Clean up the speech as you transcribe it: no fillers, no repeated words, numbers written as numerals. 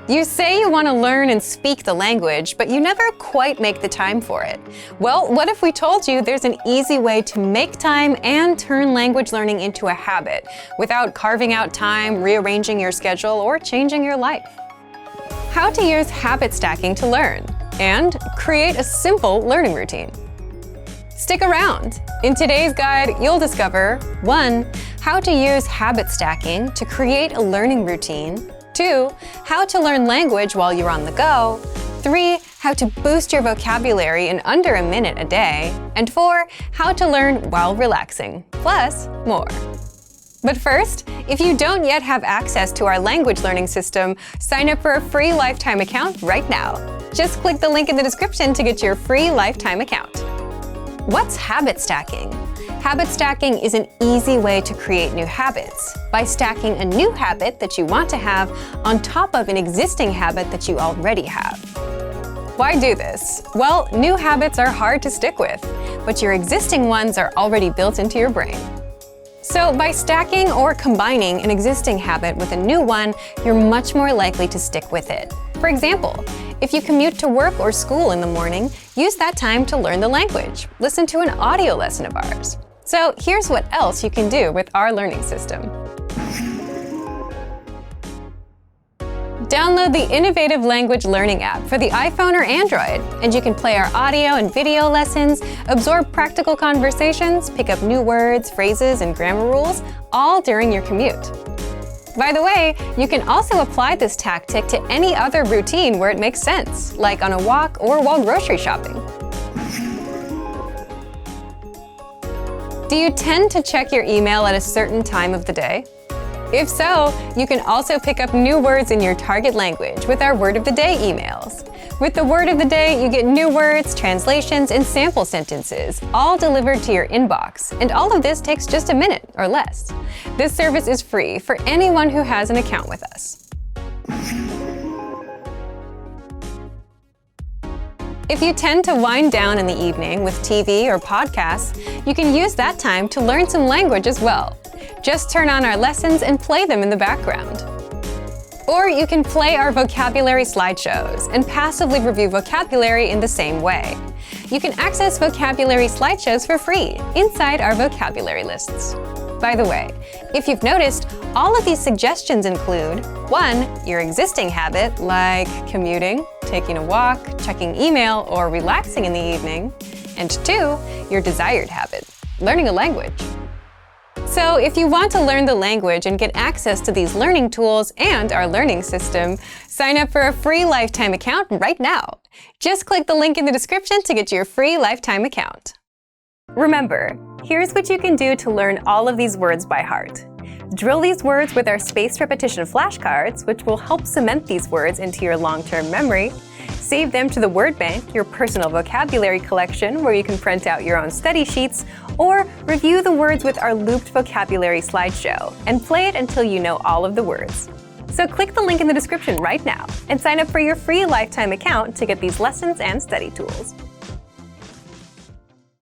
You say you want to learn and speak the language, but you never quite make the time for it. Well, what if we told you there's an easy way to make time and turn language learning into a habit without carving out time, rearranging your schedule, or changing your life? How to use habit stacking to learn and create a simple learning routine. Stick around. In today's guide, you'll discover 1. How to use habit stacking to create a learning routine. 2. How to learn language while you're on the go. 3. How to boost your vocabulary in under a minute a day. And 4. How to learn while relaxing, plus more. But first, if you don't yet have access to our language learning system, sign up for a free lifetime account right now. Just click the link in the description to get your free lifetime account. What's habit stacking? Habit stacking is an easy way to create new habits by stacking a new habit that you want to have on top of an existing habit that you already have. Why do this? Well, new habits are hard to stick with, but your existing ones are already built into your brain. So by stacking or combining an existing habit with a new one, you're much more likely to stick with it. For example, if you commute to work or school in the morning, use that time to learn the language. Listen to an audio lesson of ours. So here's what else you can do with our learning system. Download the innovative language learning app for the iPhone or Android, and you can play our audio and video lessons, absorb practical conversations, pick up new words, phrases, and grammar rules, all during your commute. By the way, you can also apply this tactic to any other routine where it makes sense, like on a walk or while grocery shopping. Do you tend to check your email at a certain time of the day? If so, you can also pick up new words in your target language with our Word of the Day emails. With the Word of the Day, you get new words, translations, and sample sentences, all delivered to your inbox. And all of this takes just a minute or less. This service is free for anyone who has an account with us. If you tend to wind down in the evening with TV or podcasts, you can use that time to learn some language as well. Just turn on our lessons and play them in the background. Or you can play our vocabulary slideshows and passively review vocabulary in the same way. You can access vocabulary slideshows for free inside our vocabulary lists. By the way, if you've noticed, all of these suggestions include 1. Your existing habit, like commuting, taking a walk, checking email, or relaxing in the evening, and 2. Your desired habit, learning a language. So if you want to learn the language and get access to these learning tools and our learning system, sign up for a free lifetime account right now. Just click the link in the description to get your free lifetime account. Remember, here's what you can do to learn all of these words by heart. Drill these words with our spaced repetition flashcards, which will help cement these words into your long-term memory. Save them to the word bank, your personal vocabulary collection, where you can print out your own study sheets, or review the words with our looped vocabulary slideshow and play it until you know all of the words. So click the link in the description right now and sign up for your free lifetime account to get these lessons and study tools.